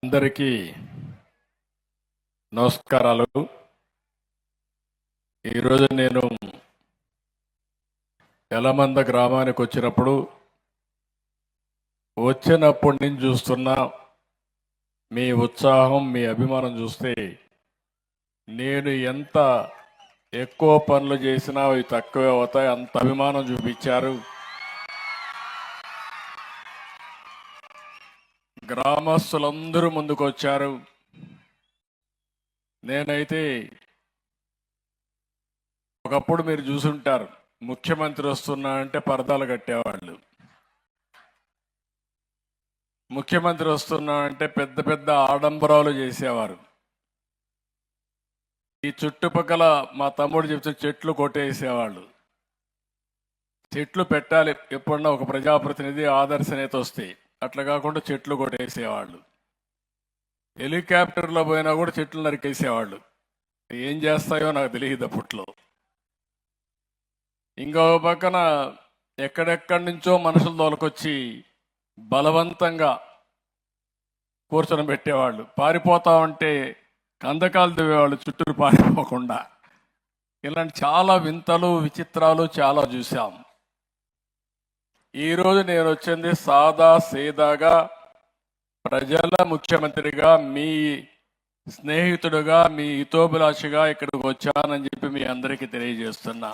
అందరికీ నమస్కారాలు. ఈరోజు నేను యలమంద గ్రామానికి వచ్చినప్పటి నుంచి చూస్తున్నా మీ ఉత్సాహం, మీ అభిమానం చూస్తే నేను ఎంత ఎక్కువ పనులు చేసినా అవి తక్కువే అవుతాయి. అంత అభిమానం చూపించారు. గ్రామస్తులందరూ ముందుకు వచ్చారు. నేనైతే ఒకప్పుడు మీరు చూసుంటారు, ముఖ్యమంత్రి వస్తున్నా అంటే పరదాలు కట్టేవాళ్ళు. ముఖ్యమంత్రి వస్తున్నా అంటే పెద్ద పెద్ద ఆడంబరాలు చేసేవారు. ఈ చుట్టుపక్కల మా తమ్ముడు చెప్తే చెట్లు కొట్టేసేవాళ్ళు. చెట్లు పెట్టాలి, ఎప్పుడన్నా ఒక ప్రజాప్రతినిధి ఆదర్శ నేత వస్తే. అట్లా కాకుండా చెట్లు కొట్టేసేవాళ్ళు. హెలికాప్టర్లో పోయినా కూడా చెట్లు నరికేసేవాళ్ళు. ఏం చేస్తాయో నాకు తెలియదు అప్పట్లో. ఇంకో పక్కన ఎక్కడెక్కడి నుంచో మనుషులు తోలుకొచ్చి బలవంతంగా కూర్చొని పెట్టేవాళ్ళు. పారిపోతా ఉంటే కందకాలు దివేవాళ్ళు చుట్టూరు పారిపోకుండా. ఇలాంటి చాలా వింతలు, విచిత్రాలు చాలా చూసాం. ఈరోజు నేను వచ్చింది సాదా సీదాగా ప్రజల ముఖ్యమంత్రిగా, మీ స్నేహితుడుగా, మీ హితోభిలాషిగా ఇక్కడికి వచ్చానని చెప్పి మీ అందరికీ తెలియజేస్తున్నా.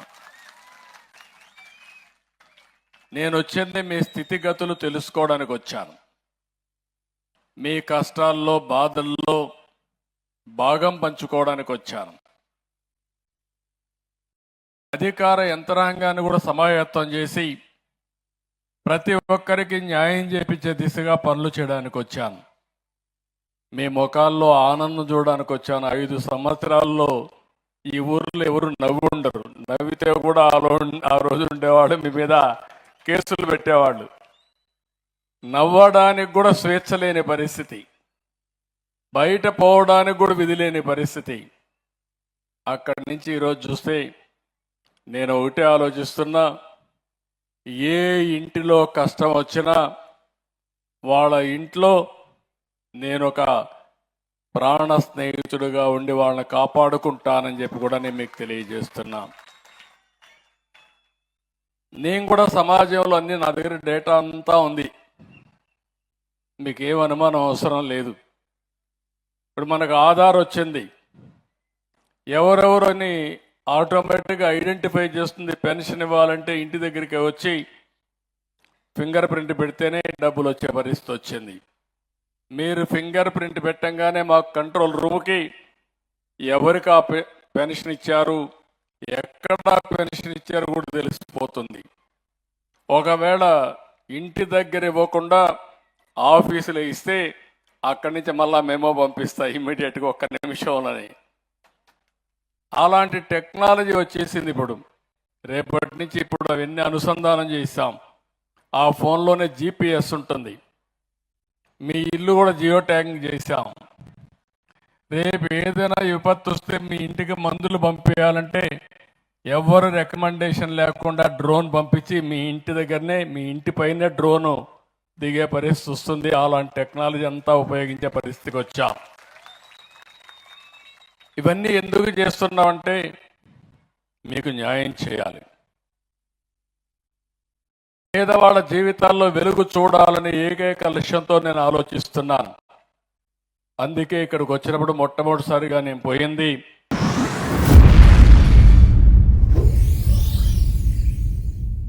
నేను వచ్చింది మీ స్థితిగతులు తెలుసుకోవడానికి వచ్చాను. మీ కష్టాల్లో, బాధల్లో భాగం పంచుకోవడానికి వచ్చాను. అధికార యంత్రాంగాన్ని కూడా సమాయత్తం చేసి ప్రతి ఒక్కరికి న్యాయం చేపించే దిశగా పనులు చేయడానికి వచ్చాను. మీ ముఖాల్లో ఆనందం చూడడానికి వచ్చాను. 5 సంవత్సరాల్లో ఈ ఊర్లో ఎవరు నవ్వు ఉండరు. నవ్వితే కూడా ఆ రోజు ఉండేవాడు, మీ మీద కేసులు పెట్టేవాళ్ళు. నవ్వడానికి కూడా స్వేచ్ఛ లేని పరిస్థితి, బయట పోవడానికి కూడా విధి లేని పరిస్థితి. అక్కడి నుంచి ఈరోజు చూస్తే నేను ఒకటే ఆలోచిస్తున్నా, ఏ ఇంటిలో కష్టం వచ్చినా వాళ్ళ ఇంట్లో నేను ఒక ప్రాణ స్నేహితుడిగా ఉండి వాళ్ళని కాపాడుకుంటానని చెప్పి కూడా నేను మీకు తెలియజేస్తున్నా. నేను కూడా సమాజంలో అన్ని, నా దగ్గర డేటా అంతా ఉంది, మీకు ఏం అనుమానం అవసరం లేదు. ఇప్పుడు మనకు ఆధార్ వచ్చింది, ఎవరెవరని ఆటోమేటిక్గా ఐడెంటిఫై చేస్తుంది. పెన్షన్ ఇవ్వాలంటే ఇంటి దగ్గరికి వచ్చి ఫింగర్ ప్రింట్ పెడితేనే డబ్బులు వచ్చే పరిస్థితి వచ్చింది. మీరు ఫింగర్ ప్రింట్ పెట్టంగానే మాకు కంట్రోల్ రూమ్కి ఎవరికి ఆ పెన్షన్ ఇచ్చారు, ఎక్కడ పెన్షన్ ఇచ్చారు కూడా తెలిసిపోతుంది. ఒకవేళ ఇంటి దగ్గర ఇవ్వకుండా ఆఫీసులో ఇస్తే అక్కడి నుంచి మళ్ళా మెమో పంపిస్తా ఇమ్మీడియట్గా, 1 నిమిషంలోనే. అలాంటి టెక్నాలజీ వచ్చేసింది ఇప్పుడు. రేపటి నుంచి ఇప్పుడు అవన్నీ అనుసంధానం చేస్తాం. ఆ ఫోన్లోనే GPS ఉంటుంది. మీ ఇల్లు కూడా జియో ట్యాగింగ్ చేశాం. రేపు ఏదైనా విపత్తు వస్తే మీ ఇంటికి మందులు పంపించాలంటే ఎవరు రికమెండేషన్ లేకుండా డ్రోన్ పంపించి మీ ఇంటి దగ్గరనే, మీ ఇంటి పైనే డ్రోను దిగే పరిస్థితి వస్తుంది. అలాంటి టెక్నాలజీ అంతా ఉపయోగించే పరిస్థితికి వచ్చాం. ఇవన్నీ ఎందుకు చేస్తున్నామంటే మీకు న్యాయం చేయాలి, పేదవాళ్ళ జీవితాల్లో వెలుగు చూడాలని ఏకైక లక్ష్యంతో నేను ఆలోచిస్తున్నాను. అందుకే ఇక్కడికి వచ్చినప్పుడు మొట్టమొదటిసారిగా నేను పోయింది